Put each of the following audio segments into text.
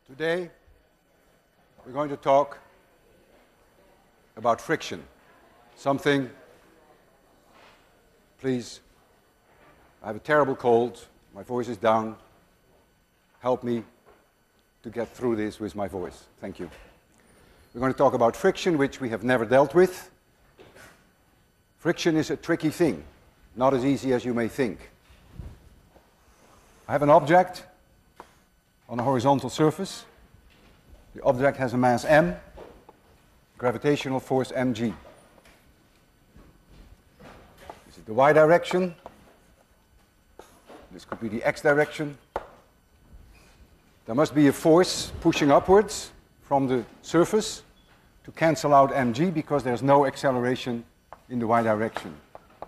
Today, we're going to talk about friction. Something, please, I have a terrible cold, my voice is down. Help me to get through this with my voice. Thank you. We're going to talk about friction, which we have never dealt with. Friction is a tricky thing, not as easy as you may think. I have an object on a horizontal surface. The object has a mass m, gravitational force mg. This is the y direction. This could be the x direction. There must be a force pushing upwards from the surface to cancel out mg because there's no acceleration in the y direction.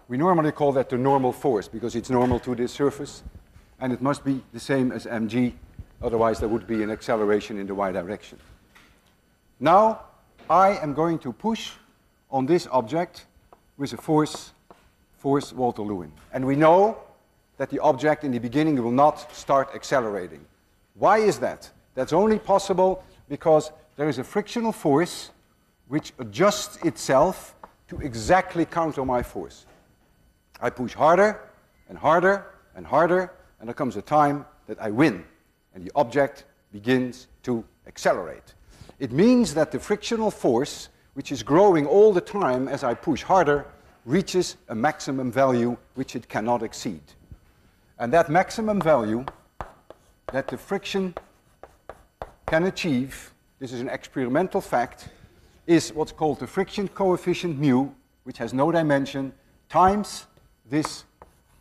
We normally call that the normal force because it's normal to this surface, and it must be the same as mg, otherwise there would be an acceleration in the y direction. Now I am going to push on this object with a force Walter Lewin. And we know that the object in the beginning will not start accelerating. Why is that? That's only possible because there is a frictional force which adjusts itself to exactly counter my force. I push harder and harder and harder, and there comes a time that I win, and the object begins to accelerate. It means that the frictional force, which is growing all the time as I push harder, reaches a maximum value which it cannot exceed. And that maximum value that the friction can achieve, this is an experimental fact, is what's called the friction coefficient mu, which has no dimension, times this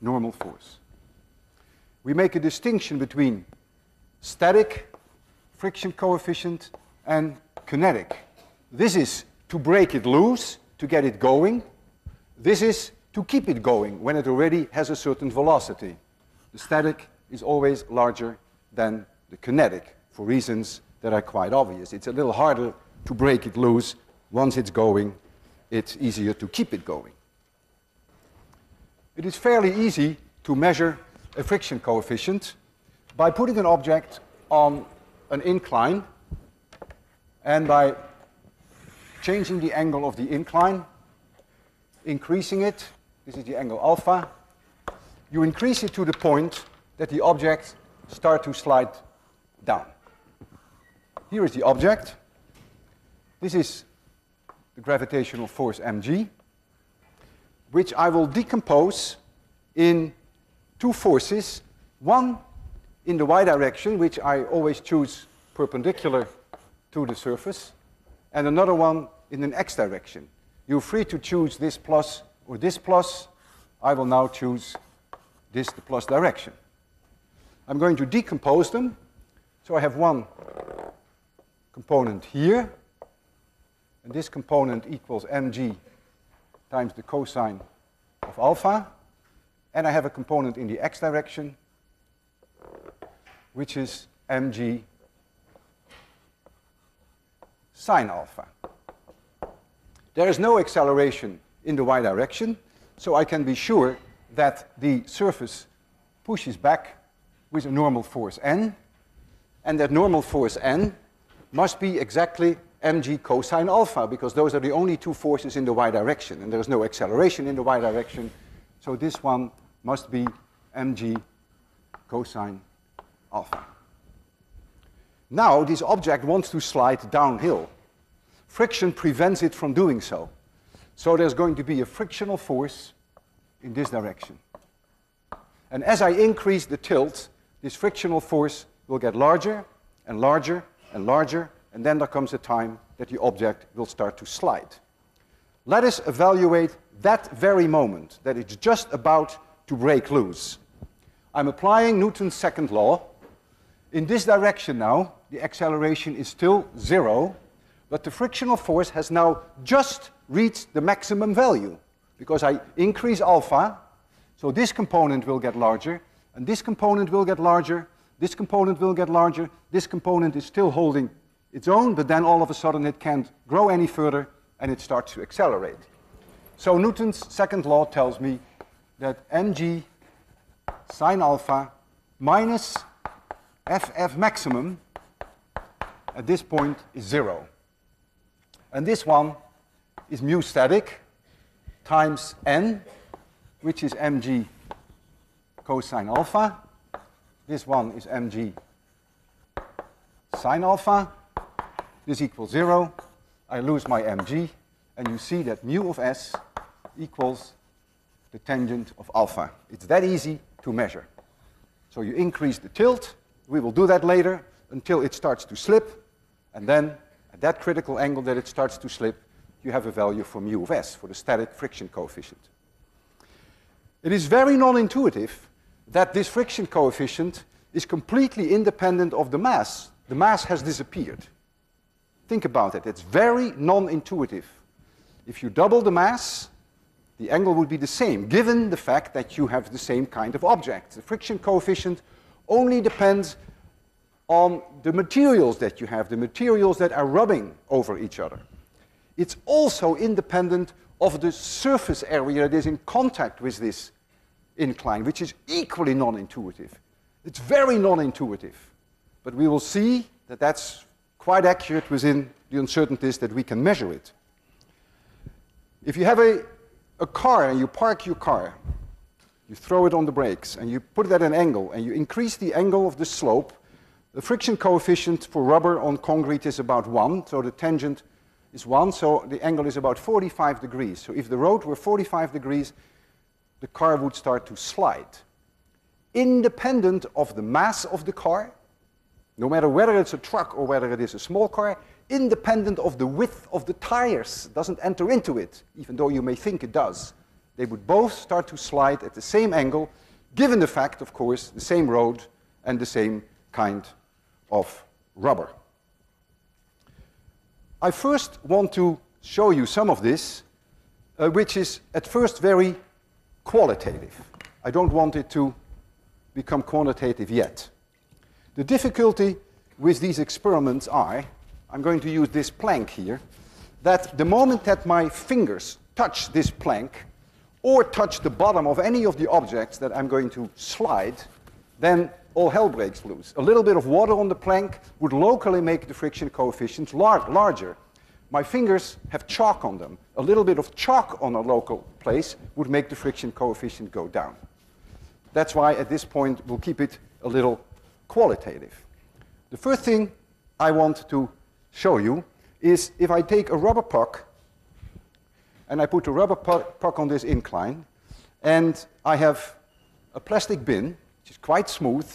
normal force. We make a distinction between static friction coefficient and kinetic. This is to break it loose, to get it going. This is to keep it going when it already has a certain velocity. The static is always larger than the kinetic for reasons that are quite obvious. It's a little harder to break it loose. Once it's going, it's easier to keep it going. It is fairly easy to measure a friction coefficient by putting an object on an incline and by changing the angle of the incline, increasing it. This is the angle alpha. You increase it to the point that the object starts to slide down. Here is the object. This is the gravitational force mg, which I will decompose in two forces. One in the y direction, which I always choose perpendicular to the surface, and another one in an x direction. You're free to choose this plus or this plus. I will now choose this, the plus direction. I'm going to decompose them. So I have one component here, and this component equals mg times the cosine of alpha. And I have a component in the x direction, which is mg sine alpha. There is no acceleration in the y direction, so I can be sure that the surface pushes back with a normal force n, and that normal force n must be exactly mg cosine alpha, because those are the only two forces in the y direction, and there is no acceleration in the y direction, so this one must be mg cosine alpha. Now this object wants to slide downhill. Friction prevents it from doing so. So there's going to be a frictional force in this direction. And as I increase the tilt, this frictional force will get larger and larger and larger, and then there comes a time that the object will start to slide. Let us evaluate that very moment, that it's just about to break loose. I'm applying Newton's second law. In this direction now, the acceleration is still 0, but the frictional force has now just reached the maximum value, because I increase alpha, so this component will get larger, and this component will get larger, this component will get larger, this component is still holding its own, but then all of a sudden it can't grow any further, and it starts to accelerate. So Newton's second law tells me that mg sine alpha minus ff maximum at this point is 0. And this one is mu static times n, which is mg cosine alpha. This one is mg sine alpha. This equals 0. I lose my mg, and you see that mu of s equals the tangent of alpha. It's that easy to measure. So you increase the tilt. We will do that later until it starts to slip, and then at that critical angle that it starts to slip, you have a value for mu of s, for the static friction coefficient. It is very non-intuitive that this friction coefficient is completely independent of the mass. The mass has disappeared. Think about it. It's very non-intuitive. If you double the mass, the angle would be the same, given the fact that you have the same kind of object. The friction coefficient only depends on the materials that you have, the materials that are rubbing over each other. It's also independent of the surface area that is in contact with this incline, which is equally non-intuitive. It's very non-intuitive. But we will see that that's quite accurate within the uncertainties that we can measure it. If you have a car and you park your car, you throw it on the brakes and you put it at an angle and you increase the angle of the slope, the friction coefficient for rubber on concrete is about 1, so the tangent is 1, so the angle is about 45 degrees. So if the road were 45 degrees, the car would start to slide. Independent of the mass of the car, no matter whether it's a truck or whether it is a small car, independent of the width of the tires, doesn't enter into it, even though you may think it does. They would both start to slide at the same angle, given the fact, of course, the same road and the same kind of rubber. I first want to show you some of this, which is at first very qualitative. I don't want it to become quantitative yet. The difficulty with these experiments are, I'm going to use this plank here, that the moment that my fingers touch this plank or touch the bottom of any of the objects that I'm going to slide, then all hell breaks loose. A little bit of water on the plank would locally make the friction coefficients larger. My fingers have chalk on them. A little bit of chalk on a local place would make the friction coefficient go down. That's why at this point we'll keep it a little qualitative. The first thing I want to show you is if I take a rubber puck and I put a rubber puck on this incline and I have a plastic bin, which is quite smooth,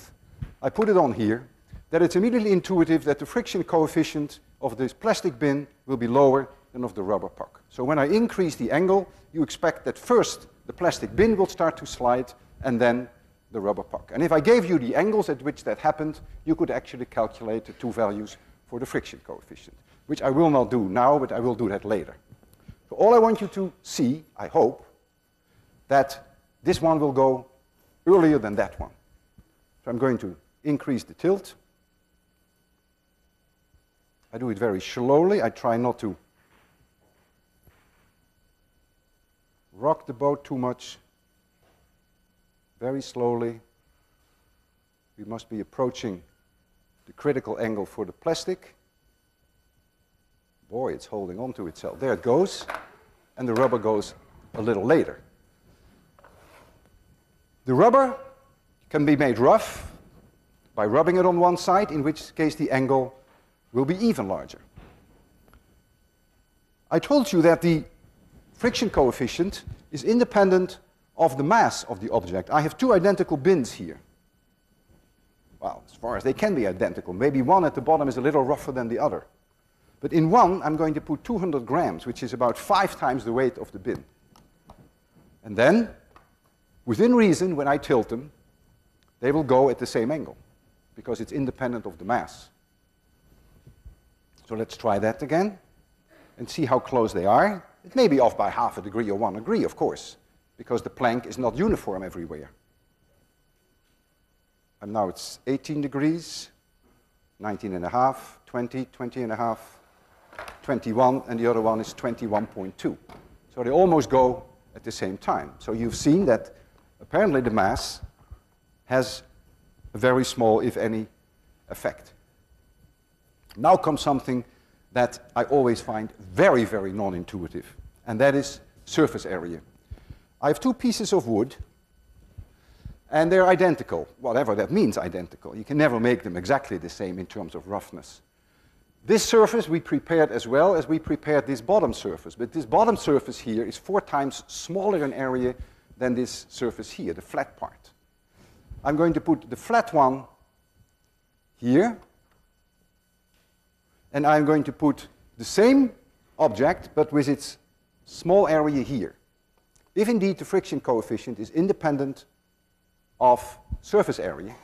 I put it on here, that it's immediately intuitive that the friction coefficient of this plastic bin will be lower than of the rubber puck. So when I increase the angle, you expect that first the plastic bin will start to slide and then the rubber puck. And if I gave you the angles at which that happened, you could actually calculate the two values for the friction coefficient, which I will not do now, but I will do that later. So all I want you to see, I hope, that this one will go earlier than that one. So I'm going to increase the tilt. I do it very slowly. I try not to rock the boat too much. Very slowly. We must be approaching the critical angle for the plastic. Boy, it's holding on to itself. There it goes. And the rubber goes a little later. The rubber can be made rough by rubbing it on one side, in which case the angle will be even larger. I told you that the friction coefficient is independent of the mass of the object. I have two identical bins here. Well, as far as they can be identical. Maybe one at the bottom is a little rougher than the other. But in one, I'm going to put 200 grams, which is about 5 times the weight of the bin. And then, within reason, when I tilt them, they will go at the same angle, because it's independent of the mass. So let's try that again, and see how close they are. It may be off by half a degree or 1 degree, of course, because the plank is not uniform everywhere. And now it's 18 degrees, 19 and a half, 20, 20 and a half, 21, and the other one is 21.2. So they almost go at the same time. So you've seen that apparently the mass has a very small, if any, effect. Now comes something that I always find very, very non-intuitive, and that is surface area. I have two pieces of wood, and they're identical, whatever that means, identical. You can never make them exactly the same in terms of roughness. This surface we prepared as well as we prepared this bottom surface, but this bottom surface here is 4 times smaller in area than this surface here, the flat part. I'm going to put the flat one here, and I'm going to put the same object, but with its small area here. If indeed the friction coefficient is independent of surface area,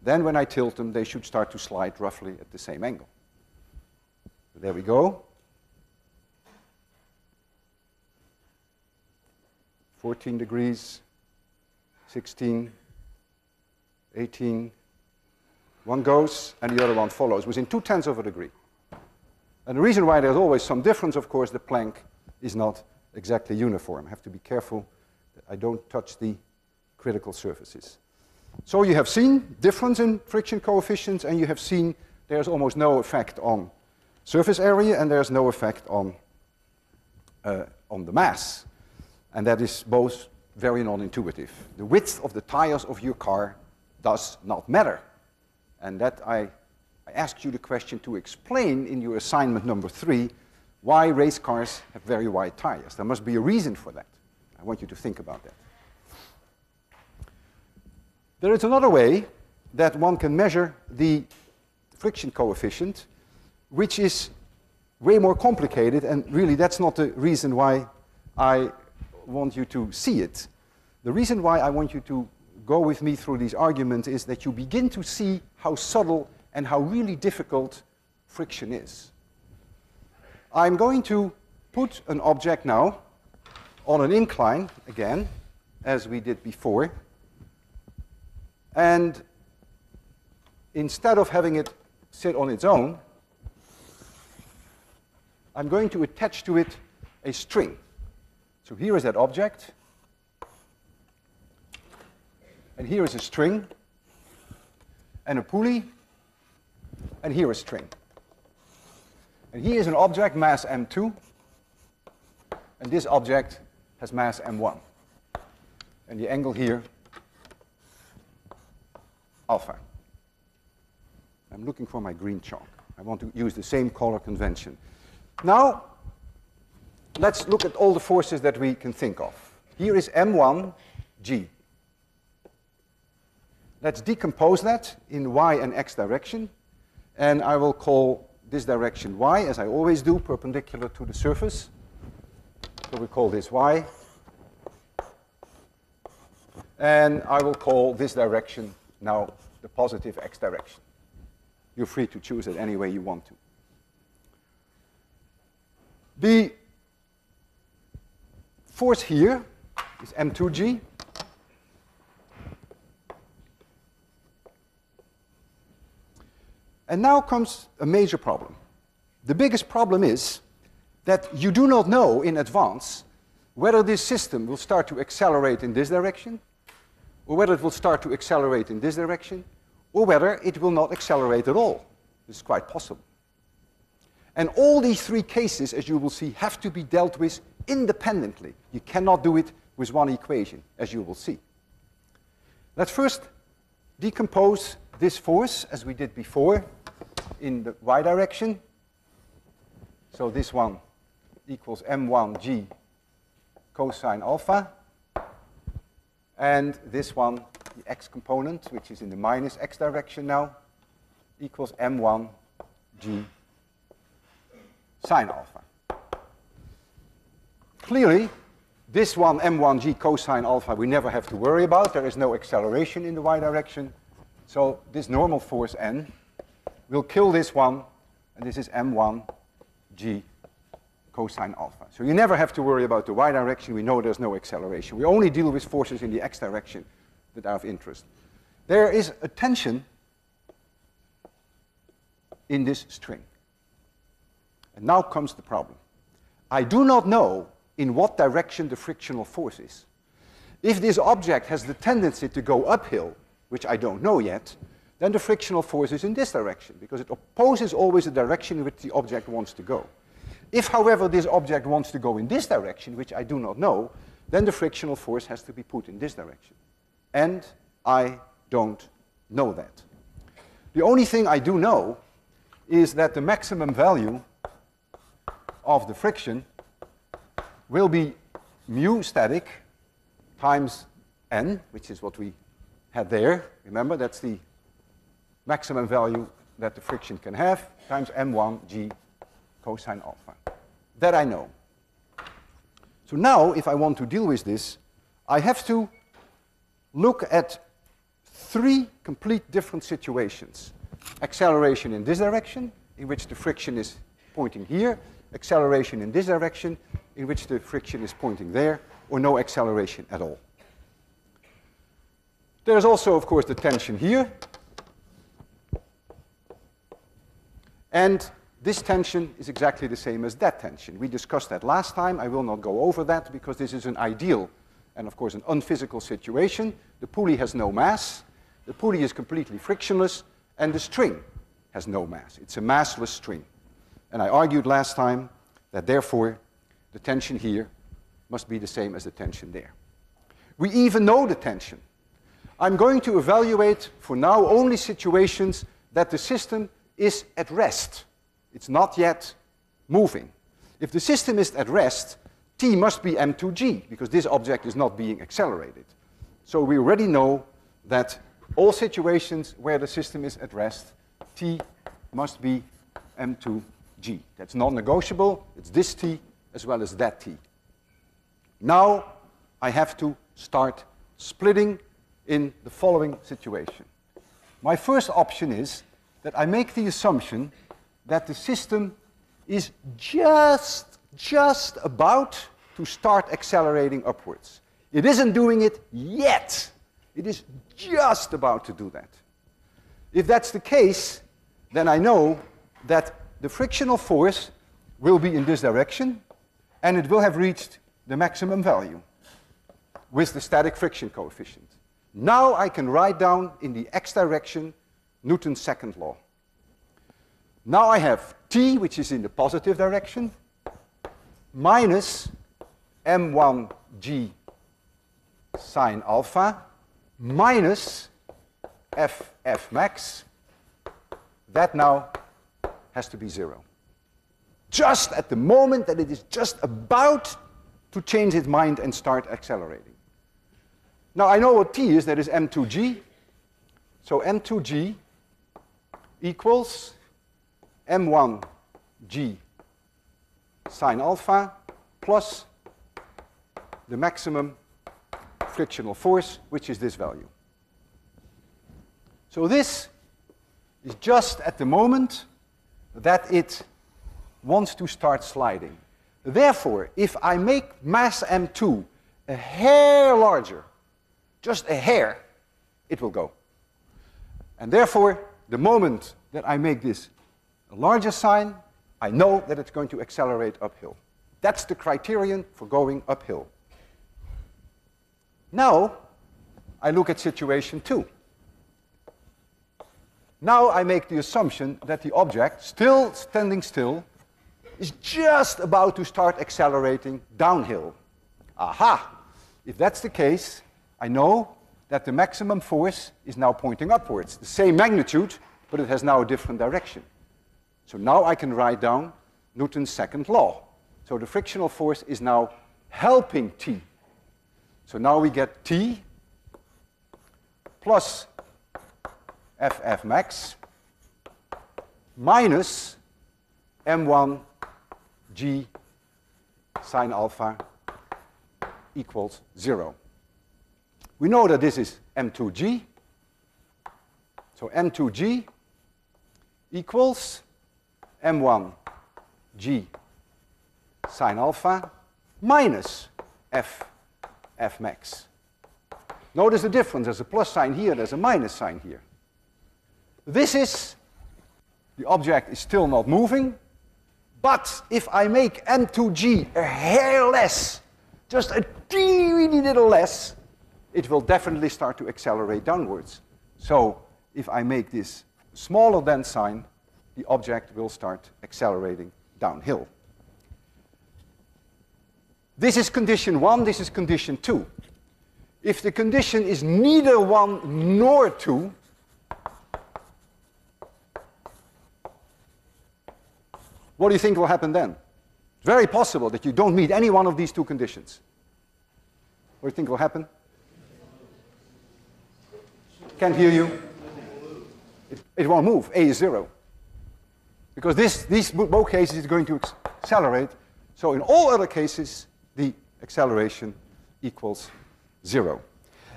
then when I tilt them, they should start to slide roughly at the same angle. So there we go. 14 degrees, 16, 18. One goes, and the other one follows, within 0.2 of a degree. And the reason why there's always some difference, of course, the plank is not exactly uniform. I have to be careful that I don't touch the critical surfaces. So you have seen difference in friction coefficients, and you have seen there's almost no effect on surface area, and there's no effect on the mass. And that is both very non-intuitive. The width of the tires of your car does not matter. And that I asked you the question to explain in your assignment number 3 why race cars have very wide tires. There must be a reason for that. I want you to think about that. There is another way that one can measure the friction coefficient, which is way more complicated, and really that's not the reason why I want you to see it. The reason why I want you to go with me through these arguments is that you begin to see how subtle and how really difficult friction is. I'm going to put an object now on an incline, again, as we did before, and instead of having it sit on its own, I'm going to attach to it a string. So here is that object, and here is a string, and a pulley, and here a string. And here is an object, mass m2, and this object has mass m1. And the angle here, alpha. I'm looking for my green chalk. I want to use the same color convention. Now, let's look at all the forces that we can think of. Here is m1g. Let's decompose that in y and x direction, and I will call this direction y, as I always do, perpendicular to the surface. So we call this y. And I will call this direction now the positive x direction. You're free to choose it any way you want to. The force here is m2g. And now comes a major problem. The biggest problem is that you do not know in advance whether this system will start to accelerate in this direction, or whether it will start to accelerate in this direction, or whether it will not accelerate at all. This is quite possible. And all these 3 cases, as you will see, have to be dealt with independently. You cannot do it with one equation, as you will see. Let's first decompose this force, as we did before, in the y direction. So this one equals m1g cosine alpha. And this one, the x component, which is in the minus x direction now, equals m1g sine alpha. Clearly, this one, m1g cosine alpha, we never have to worry about. There is no acceleration in the y direction. So this normal force n will kill this one, and this is m1g cosine alpha. So you never have to worry about the y direction. We know there's no acceleration. We only deal with forces in the x direction that are of interest. There is a tension in this string. And now comes the problem. I do not know in what direction the frictional force is. If this object has the tendency to go uphill, which I don't know yet, then the frictional force is in this direction, because it opposes always the direction in which the object wants to go. If, however, this object wants to go in this direction, which I do not know, then the frictional force has to be put in this direction. And I don't know that. The only thing I do know is that the maximum value of the friction will be mu static times n, which is what we had there. Remember, that's the maximum value that the friction can have, times m1 g cosine alpha. That I know. So now, if I want to deal with this, I have to look at three complete different situations. Acceleration in this direction, in which the friction is pointing here. Acceleration in this direction, in which the friction is pointing there, or no acceleration at all. There's also, of course, the tension here. And this tension is exactly the same as that tension. We discussed that last time. I will not go over that because this is an ideal and, of course, an unphysical situation. The pulley has no mass. The pulley is completely frictionless. And the string has no mass. It's a massless string. And I argued last time that, therefore, the tension here must be the same as the tension there. We even know the tension. I'm going to evaluate, for now, only situations that the system is at rest. It's not yet moving. If the system is at rest, t must be m2g, because this object is not being accelerated. So we already know that all situations where the system is at rest, t must be m2g. That's non-negotiable. It's this t as well as that t. Now I have to start splitting in the following situation. My first option is that I make the assumption that the system is just about to start accelerating upwards. It isn't doing it yet. It is just about to do that. If that's the case, then I know that the frictional force will be in this direction, and it will have reached the maximum value with the static friction coefficient. Now I can write down in the x direction Newton's second law. Now I have t, which is in the positive direction, minus m1g sine alpha, minus f max. That now has to be 0. Just at the moment that it is just about to change its mind and start accelerating. Now I know what t is, that is m2g. So m2g equals m1g sine alpha plus the maximum frictional force, which is this value. So this is just at the moment that it wants to start sliding. Therefore, if I make mass m2 a hair larger, just a hair, it will go. And therefore, the moment that I make this a larger sign, I know that it's going to accelerate uphill. That's the criterion for going uphill. Now, I look at situation 2. Now I make the assumption that the object, still standing still, is just about to start accelerating downhill. Aha! If that's the case, I know that the maximum force is now pointing upwards. The same magnitude, but it has now a different direction. So now I can write down Newton's second law. So the frictional force is now helping t. So now we get t plus f max minus m1g sine alpha equals 0. We know that this is m2g. So m2g equals m1g sine alpha minus f max. Notice the difference. There's a plus sign here, there's a minus sign here. This is, the object is still not moving, but if I make m2g a hair less, just a teeny little less, it will definitely start to accelerate downwards. So if I make this smaller than sign, the object will start accelerating downhill. This is condition 1, this is condition 2. If the condition is neither 1 nor 2, what do you think will happen then? It's very possible that you don't meet any one of these two conditions. What do you think will happen? Can't hear you. It won't move. A is 0. Because these both cases is going to accelerate. So in all other cases, the acceleration equals 0.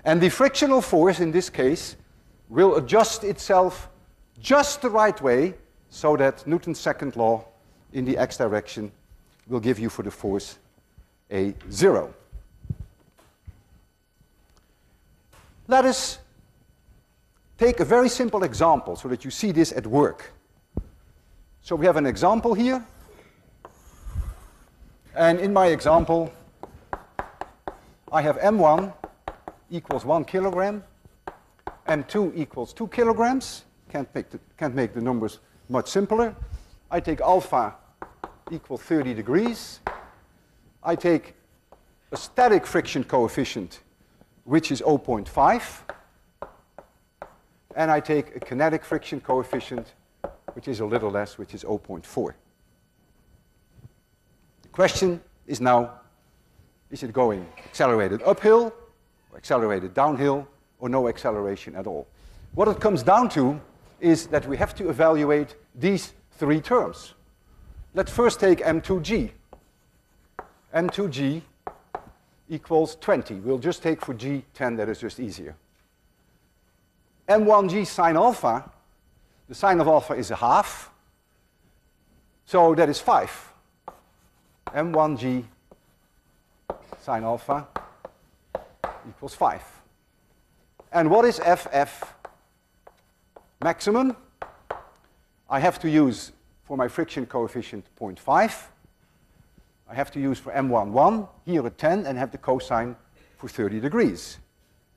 And the frictional force in this case will adjust itself just the right way so that Newton's second law in the x direction will give you for the force a 0. Let us take a very simple example so that you see this at work. So we have an example here. And in my example, I have m1 equals 1 kilogram, m2 equals 2 kilograms. Can't make the numbers much simpler. I take alpha equals 30 degrees. I take a static friction coefficient, which is 0.5. And I take a kinetic friction coefficient, which is a little less, which is 0.4. The question is now, is it going accelerated uphill, or accelerated downhill, or no acceleration at all? What it comes down to is that we have to evaluate these three terms. Let's first take m2g. m2g equals 20. We'll just take for g 10, that is just easier. m1g sine alpha, the sine of alpha is a half, so that is 5. m1g sine alpha equals 5. And what is ff maximum? I have to use for my friction coefficient 0.5. I have to use for m11 here a 10 and have the cosine for 30 degrees.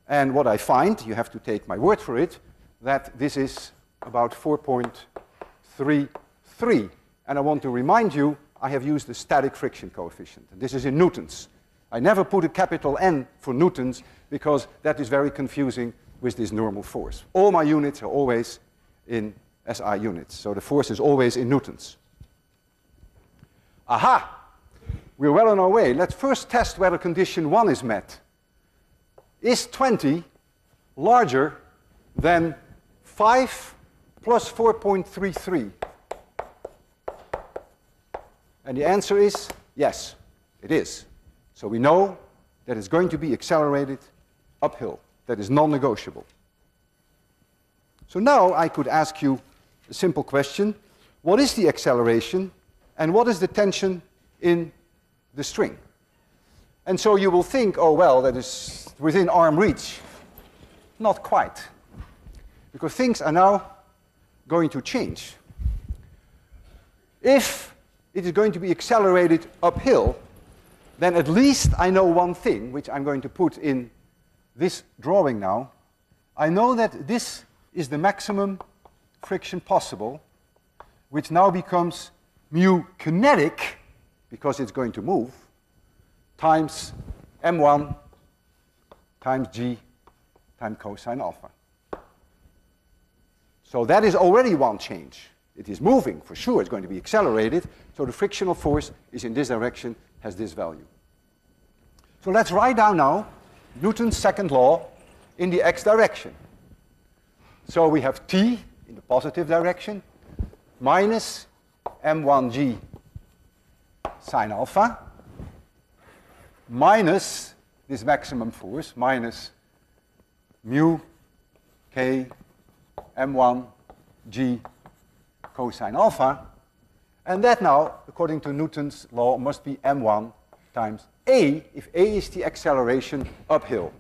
And what I find, you have to take my word for it, that this is about 4.33. And I want to remind you, I have used the static friction coefficient. And this is in newtons. I never put a capital N for newtons because that is very confusing with this normal force. All my units are always in SI units. So the force is always in newtons. Aha! We're well on our way. Let's first test whether condition 1 is met. Is 20 larger than 5 plus 4.33? And the answer is yes, it is. So we know that it's going to be accelerated uphill. That is non-negotiable. So now I could ask you a simple question. What is the acceleration and what is the tension in the string? And so you will think, oh, well, that is within arm reach. Not quite. Because things are now going to change. If it is going to be accelerated uphill, then at least I know one thing, which I'm going to put in this drawing now. I know that this is the maximum friction possible, which now becomes mu kinetic, because it's going to move, times m1 times g times cosine alpha. So that is already one change. It is moving, for sure, it's going to be accelerated, so the frictional force is in this direction, has this value. So let's write down now Newton's second law in the x direction. So we have t in the positive direction minus m1g sine alpha minus this maximum force minus mu k m1 g cosine alpha. And that now, according to Newton's law, must be m1 times a, if a is the acceleration uphill.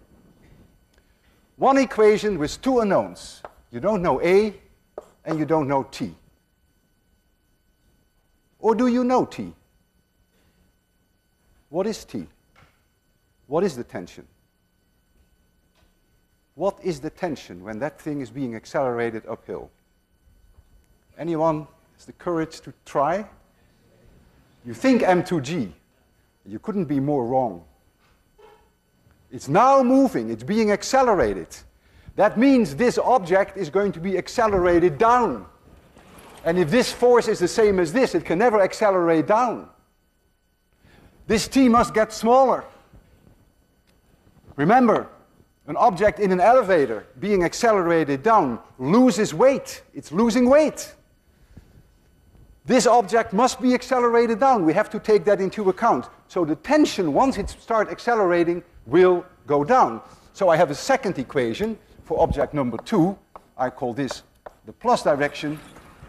One equation with two unknowns. You don't know a, and you don't know t. Or do you know t? What is t? What is the tension? what is the tension when that thing is being accelerated uphill? Anyone has the courage to try? You think m2g. You couldn't be more wrong. It's now moving. It's being accelerated. That means this object is going to be accelerated down. And if this force is the same as this, it can never accelerate down. This t must get smaller. Remember, an object in an elevator being accelerated down loses weight. It's losing weight. This object must be accelerated down. We have to take that into account. So the tension, once it starts accelerating, will go down. So I have a second equation for object number 2. I call this the plus direction.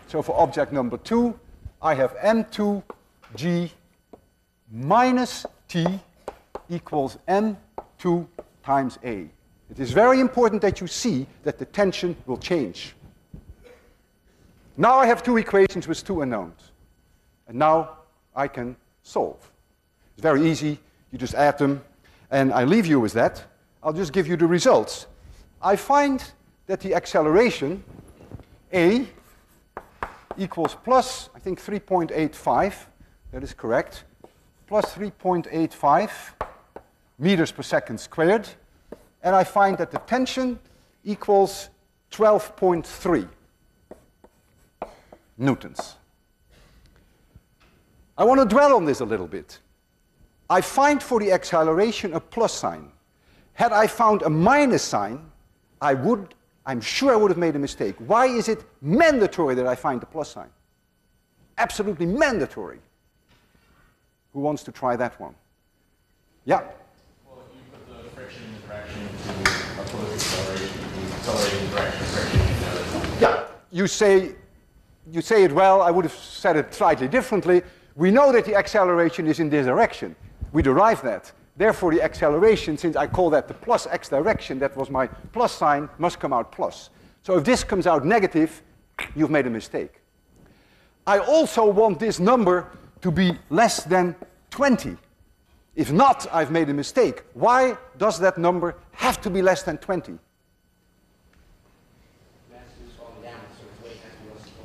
So for object number 2, I have m2g minus t equals m2 times a. It is very important that you see that the tension will change. Now I have two equations with two unknowns. And now I can solve. It's very easy. You just add them. And I leave you with that. I'll just give you the results. I find that the acceleration, a, equals plus, I think 3.85. That is correct. Plus 3.85 meters per second squared. And I find that the tension equals 12.3 newtons. I want to dwell on this a little bit. I find for the acceleration a plus sign. Had I found a minus sign, I'm sure I would have made a mistake. Why is it mandatory that I find the plus sign? Absolutely mandatory. Who wants to try that one? Yeah? Well, if you put the friction interaction to oppose acceleration, the accelerating direction of friction. Yeah, you say it well. I would have said it slightly differently. We know that the acceleration is in this direction. We derive that. Therefore, the acceleration, since I call that the plus x direction, that was my plus sign, must come out plus. So if this comes out negative, you've made a mistake. I also want this number to be less than 20. If not, I've made a mistake. Why does that number have to be less than 20?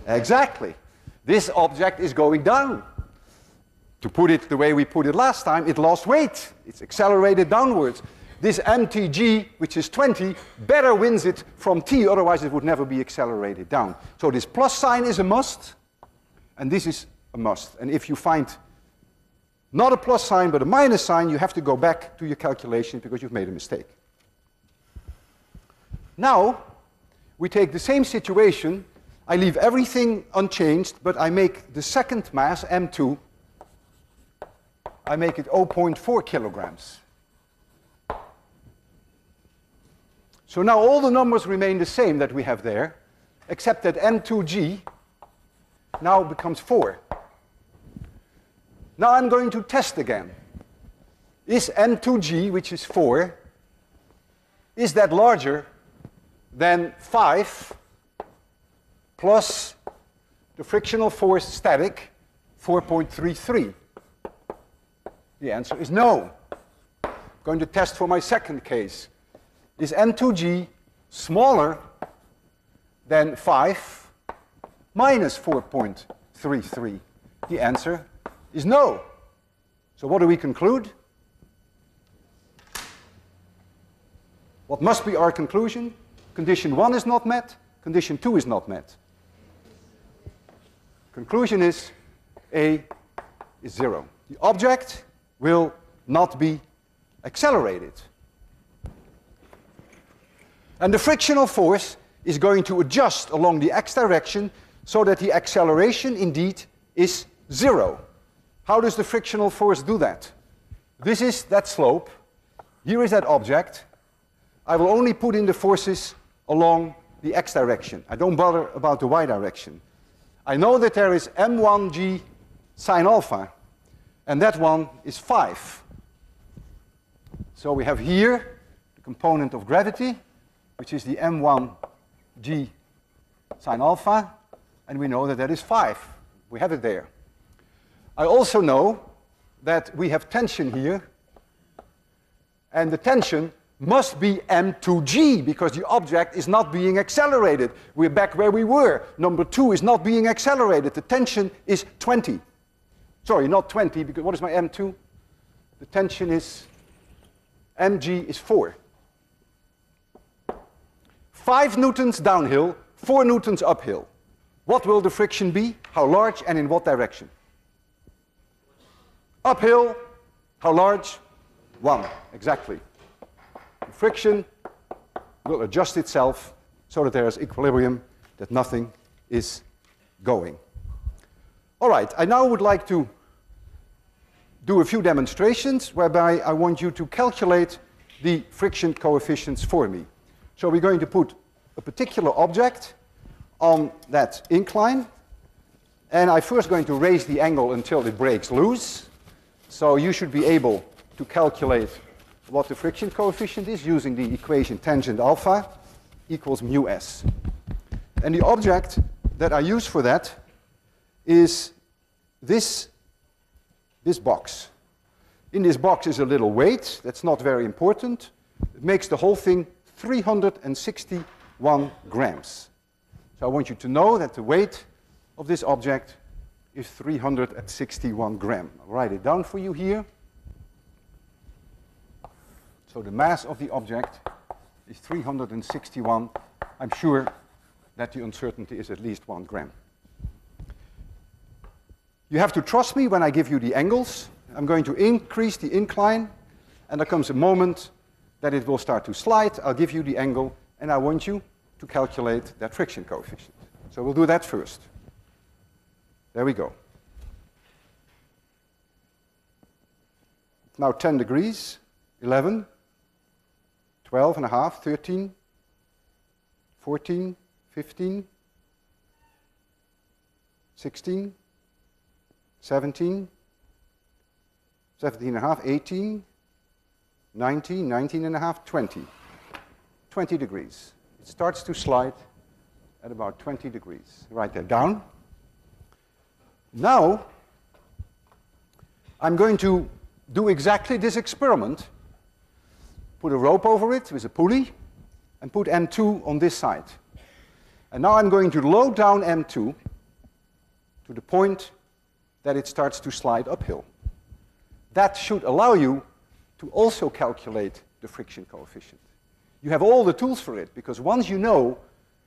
Exactly. This object is going down. To put it the way we put it last time, it lost weight. It's accelerated downwards. This mtg, which is 20, better wins it from t, otherwise it would never be accelerated down. So this plus sign is a must, and this is a must. And if you find not a plus sign but a minus sign, you have to go back to your calculation because you've made a mistake. Now, we take the same situation. I leave everything unchanged, but I make the second mass, m2, I make it 0.4 kilograms. So now all the numbers remain the same that we have there, except that m2g now becomes 4. Now I'm going to test again. Is m2g, which is 4, is that larger than 5 plus the frictional force static, 4.33? The answer is no. I'm going to test for my second case. Is m2g smaller than 5 minus 4.33? The answer is no. So what do we conclude? What must be our conclusion? Condition 1 is not met. Condition 2 is not met. Conclusion is A is 0. The object will not be accelerated. And the frictional force is going to adjust along the x direction so that the acceleration indeed is 0. How does the frictional force do that? This is that slope. Here is that object. I will only put in the forces along the x direction. I don't bother about the y direction. I know that there is m1g sine alpha, and that one is 5. So we have here the component of gravity, which is the m1g sine alpha, and we know that that is 5. We have it there. I also know that we have tension here, and the tension must be m2g, because the object is not being accelerated. We're back where we were. Number 2 is not being accelerated. The tension is 20. Sorry, not 20, because what is my m2? The tension is, mg is 4. 5 newtons downhill, 4 newtons uphill. What will the friction be? How large and in what direction? Uphill, how large? 1, exactly. The friction will adjust itself so that there is equilibrium, that nothing is going. All right, I now would like to do a few demonstrations whereby I want you to calculate the friction coefficients for me. So we're going to put a particular object on that incline, and I'm first going to raise the angle until it breaks loose. So you should be able to calculate what the friction coefficient is using the equation tangent alpha equals mu s. And the object that I use for that is this box. In this box is a little weight. That's not very important. It makes the whole thing 361 grams. So I want you to know that the weight of this object is 361 grams. I'll write it down for you here. So the mass of the object is 361. I'm sure that the uncertainty is at least 1 gram. You have to trust me when I give you the angles. I'm going to increase the incline, and there comes a moment that it will start to slide. I'll give you the angle, and I want you to calculate that friction coefficient. So we'll do that first. There we go. Now 10 degrees, 11, 12 and a half, 13, 14, 15, 16, 17, 17 and a half, 18, 19, 19 and a half, 20. 20 degrees. It starts to slide at about 20 degrees. Write that down. Now, I'm going to do exactly this experiment. Put a rope over it with a pulley, and put M2 on this side. And now I'm going to load down M2 to the point that it starts to slide uphill. That should allow you to also calculate the friction coefficient. You have all the tools for it, because once you know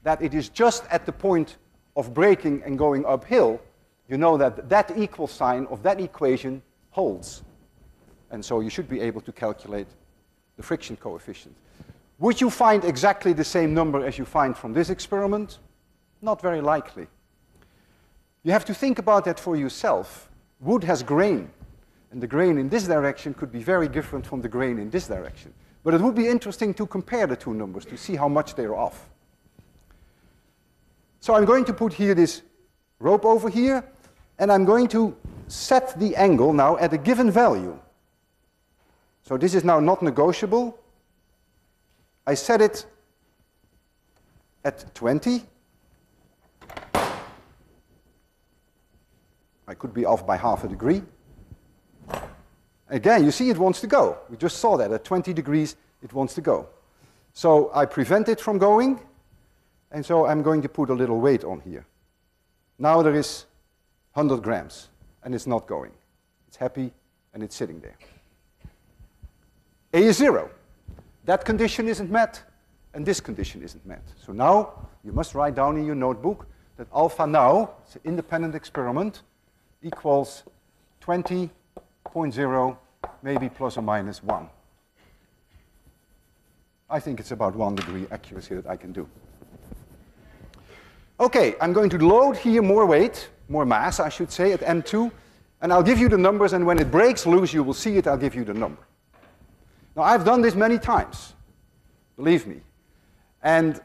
that it is just at the point of braking and going uphill, you know that that equal sign of that equation holds. And so you should be able to calculate the friction coefficient. Would you find exactly the same number as you find from this experiment? Not very likely. You have to think about that for yourself. Wood has grain, and the grain in this direction could be very different from the grain in this direction. But it would be interesting to compare the two numbers to see how much they're off. So I'm going to put here this rope over here, and I'm going to set the angle now at a given value. So this is now not negotiable. I set it at 20. I could be off by half a degree. Again, you see it wants to go. We just saw that at 20 degrees it wants to go. So I prevent it from going, and so I'm going to put a little weight on here. Now there is 100 grams, and it's not going. It's happy, and it's sitting there. A is 0. That condition isn't met, and this condition isn't met. So now you must write down in your notebook that alpha now, it's an independent experiment, equals 20.0, maybe plus or minus 1. I think it's about 1 degree accuracy that I can do. Okay, I'm going to load here more weight, more mass, I should say, at M2, and I'll give you the numbers, and when it breaks loose, you will see it, I'll give you the number. Now, I've done this many times, believe me, and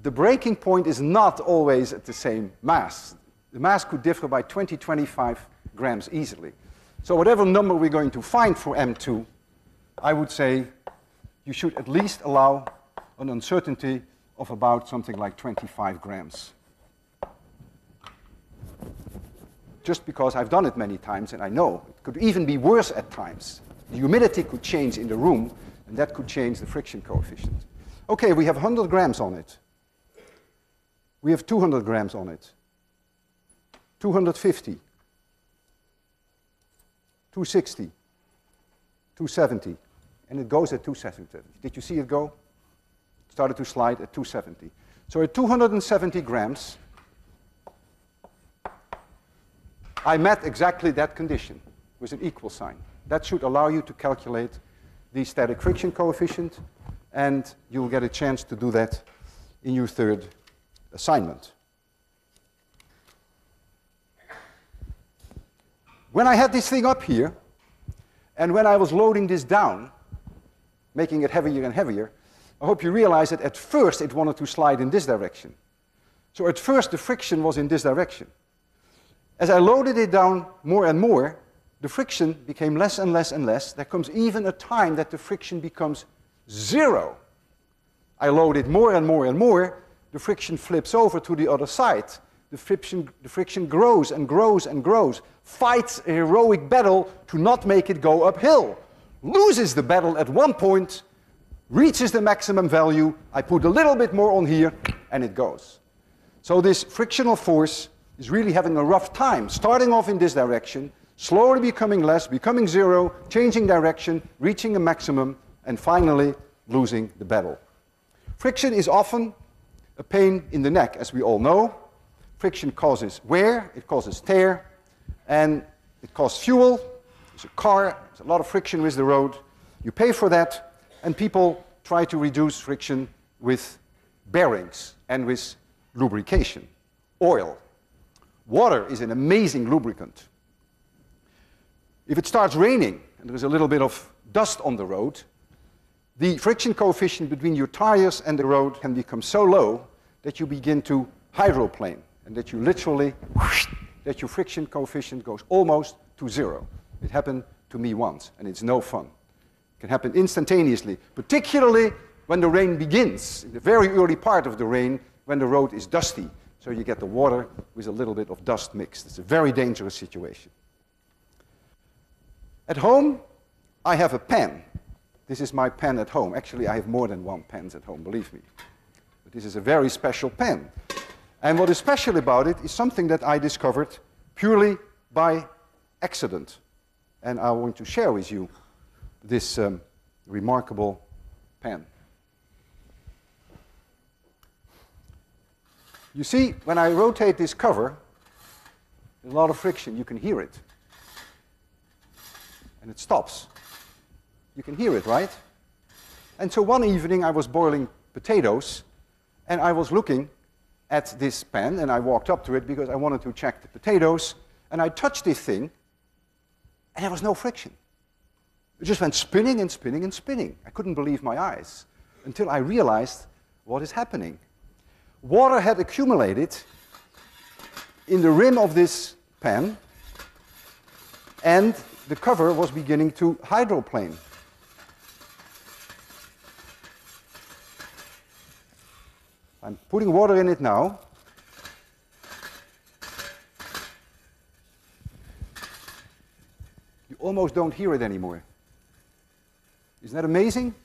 the breaking point is not always at the same mass. The mass could differ by 20, 25 grams easily. So whatever number we're going to find for M2, I would say you should at least allow an uncertainty of about something like 25 grams. Just because I've done it many times and I know it could even be worse at times. The humidity could change in the room, And that could change the friction coefficient. Okay, we have 100 grams on it. We have 200 grams on it. 250. 260. 270. And it goes at 270. Did you see it go? It started to slide at 270. So at 270 grams, I met exactly that condition with an equal sign. That should allow you to calculate the static friction coefficient, and you'll get a chance to do that in your third assignment. When I had this thing up here, and when I was loading this down, making it heavier and heavier, I hope you realize that at first it wanted to slide in this direction. So at first the friction was in this direction. As I loaded it down more and more, the friction became less and less and less. There comes even a time that the friction becomes 0. I load it more and more and more. The friction flips over to the other side. The friction grows and grows and grows, fights a heroic battle to not make it go uphill, loses the battle at one point, reaches the maximum value. I put a little bit more on here, and it goes. So this frictional force is really having a rough time, starting off in this direction, slowly becoming less, becoming 0, changing direction, reaching a maximum, and finally losing the battle. Friction is often a pain in the neck, as we all know. Friction causes wear, it causes tear, and it costs fuel. There's a car, there's a lot of friction with the road. You pay for that, and people try to reduce friction with bearings and with lubrication. Oil. Water is an amazing lubricant. If it starts raining and there is a little bit of dust on the road, the friction coefficient between your tires and the road can become so low that you begin to hydroplane, and that you literally, that your friction coefficient goes almost to 0. It happened to me once, and it's no fun. It can happen instantaneously, particularly when the rain begins, in the very early part of the rain, when the road is dusty. So you get the water with a little bit of dust mixed. It's a very dangerous situation. At home, I have a pen. This is my pen at home. Actually, I have more than one pen at home, believe me. But this is a very special pen. And what is special about it is something that I discovered purely by accident. And I want to share with you this remarkable pen. You see, when I rotate this cover, there's a lot of friction. You can hear it. And it stops. You can hear it, right? And so one evening I was boiling potatoes, and I was looking at this pen, and I walked up to it because I wanted to check the potatoes, and I touched this thing, and there was no friction. It just went spinning and spinning and spinning. I couldn't believe my eyes until I realized what is happening. Water had accumulated in the rim of this pen, and the cover was beginning to hydroplane. I'm putting water in it now. You almost don't hear it anymore. Isn't that amazing?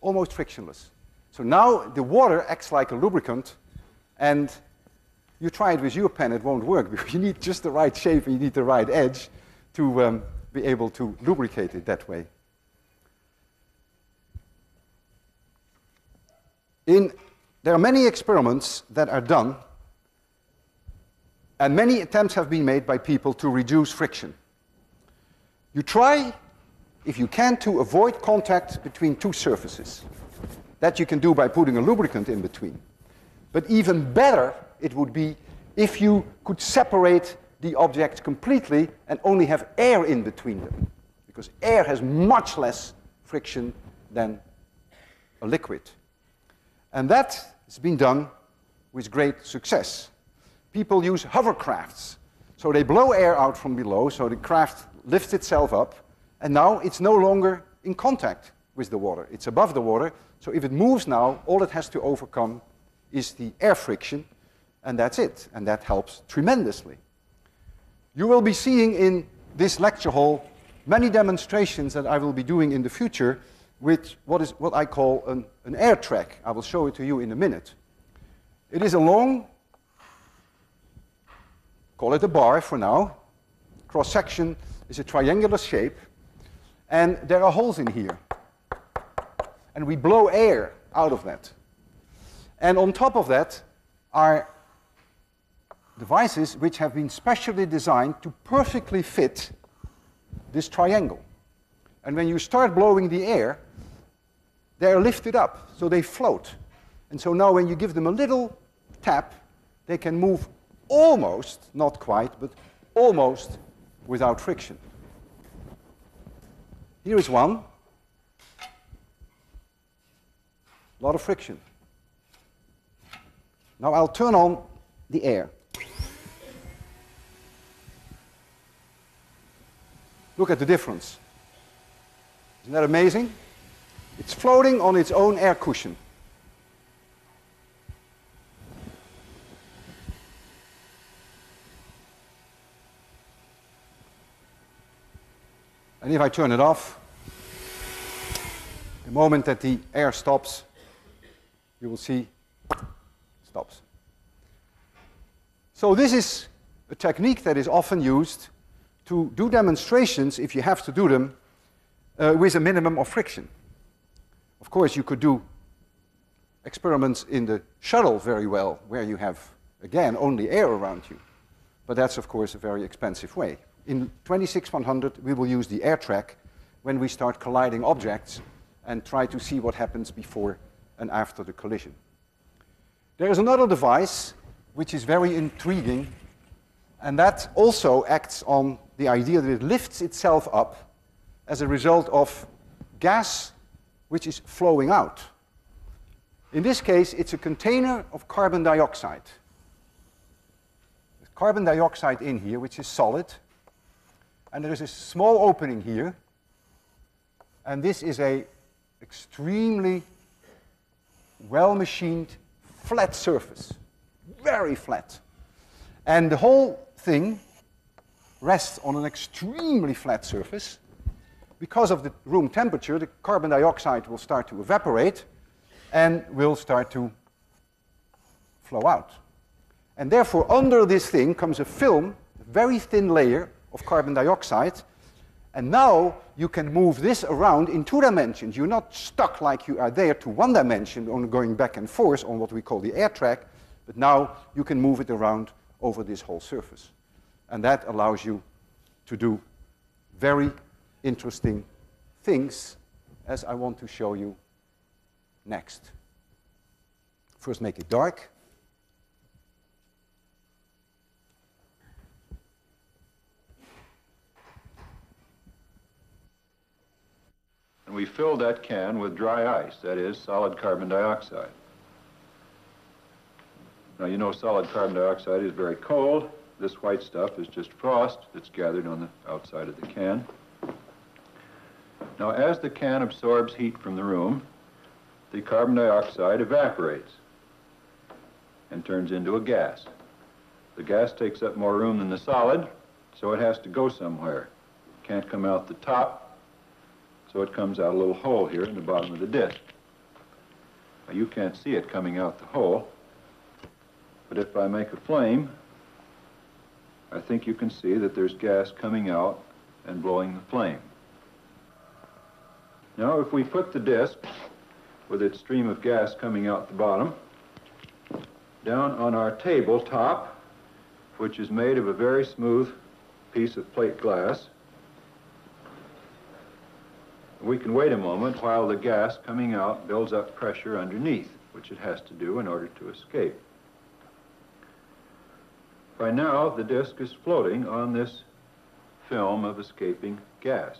Almost frictionless. So now the water acts like a lubricant, and you try it with your pen, it won't work because you need just the right shape and you need the right edge to be able to lubricate it that way. There are many experiments that are done, and many attempts have been made by people to reduce friction. You try, if you can, to avoid contact between two surfaces. That you can do by putting a lubricant in between. But even better it would be if you could separate the objects completely and only have air in between them. Because air has much less friction than a liquid. And that has been done with great success. People use hovercrafts. So they blow air out from below, so the craft lifts itself up, and now it's no longer in contact with the water. It's above the water, so if it moves now, all it has to overcome is the air friction, and that's it. And that helps tremendously. You will be seeing in this lecture hall many demonstrations that I will be doing in the future with what I call an air track. I will show it to you in a minute. It is a long, call it a bar for now. Cross-section is a triangular shape, and there are holes in here. And we blow air out of that. And on top of that are devices which have been specially designed to perfectly fit this triangle. And when you start blowing the air, they are lifted up, so they float. And so now when you give them a little tap, they can move almost, not quite, but almost without friction. Here is one. A lot of friction. Now I'll turn on the air. Look at the difference. Isn't that amazing? It's floating on its own air cushion. And if I turn it off, the moment that the air stops, you will see it stops. So this is a technique that is often used to do demonstrations, if you have to do them, with a minimum of friction. Of course, you could do experiments in the shuttle very well, where you have, again, only air around you. But that's, of course, a very expensive way. In 26100, we will use the air track when we start colliding objects and try to see what happens before and after the collision. There is another device which is very intriguing, and that also acts on the idea that it lifts itself up as a result of gas which is flowing out. In this case, it's a container of carbon dioxide. There's carbon dioxide in here, which is solid, and there is a small opening here, and this is an extremely well-machined flat surface, very flat. And the whole thing rests on an extremely flat surface. Because of the room temperature, the carbon dioxide will start to evaporate and will start to flow out. And therefore, under this thing comes a film, a very thin layer of carbon dioxide, and now you can move this around in 2 dimensions. You're not stuck like you are there to 1 dimension, only going back and forth on what we call the air track, but now you can move it around over this whole surface. And that allows you to do very interesting things, as I want to show you next. First, make it dark. And we filled that can with dry ice, that is, solid carbon dioxide. Now, you know solid carbon dioxide is very cold. This white stuff is just frost that's gathered on the outside of the can. Now, as the can absorbs heat from the room, the carbon dioxide evaporates and turns into a gas. The gas takes up more room than the solid, so it has to go somewhere. It can't come out the top, so it comes out a little hole here in the bottom of the disc. Now, you can't see it coming out the hole, but if I make a flame, I think you can see that there's gas coming out and blowing the flame. Now, if we put the disc with its stream of gas coming out the bottom down on our tabletop, which is made of a very smooth piece of plate glass, we can wait a moment while the gas coming out builds up pressure underneath, which it has to do in order to escape. By now, the disc is floating on this film of escaping gas.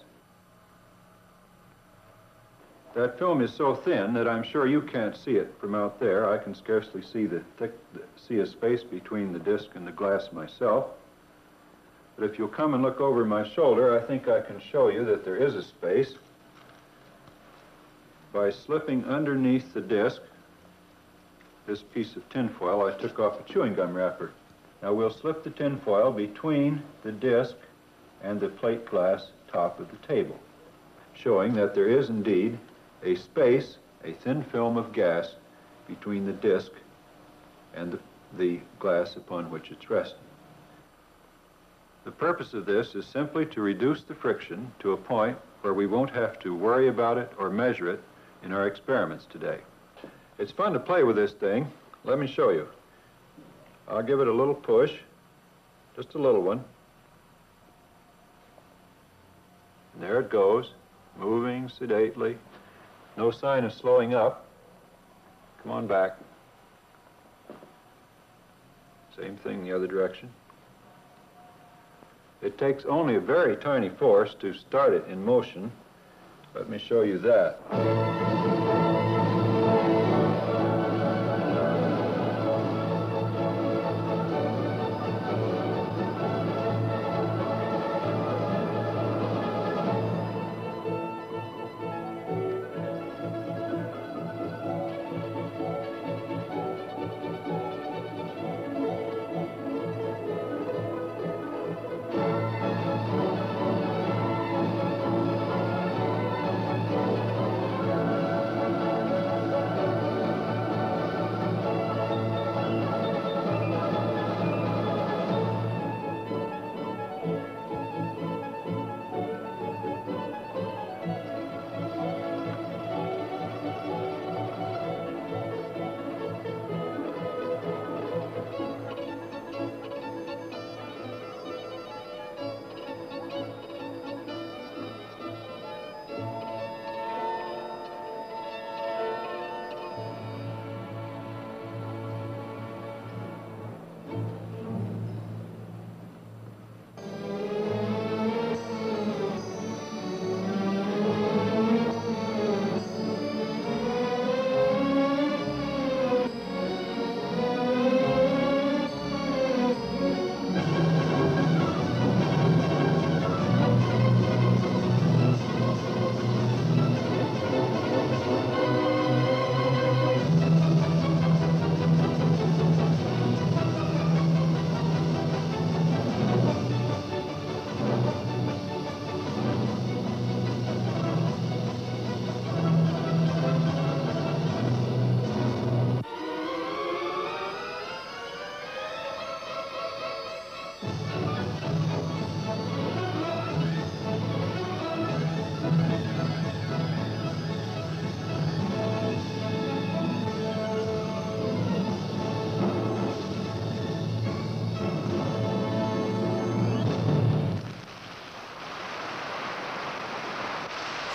That film is so thin that I'm sure you can't see it from out there. I can scarcely see a space between the disc and the glass myself. But if you'll come and look over my shoulder, I think I can show you that there is a space. By slipping underneath the disc this piece of tinfoil, I took off a chewing gum wrapper. Now we'll slip the tinfoil between the disc and the plate glass top of the table, showing that there is indeed a space, a thin film of gas between the disk and the glass upon which it's resting. The purpose of this is simply to reduce the friction to a point where we won't have to worry about it or measure it in our experiments today. It's fun to play with this thing. Let me show you. I'll give it a little push, just a little one. And there it goes, moving sedately. No sign of slowing up. Come on back. Same thing the other direction. It takes only a very tiny force to start it in motion. Let me show you that.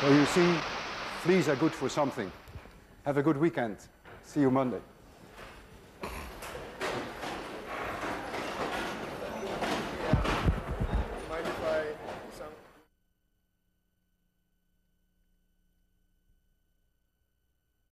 So you see, fleas are good for something. Have a good weekend. See you Monday.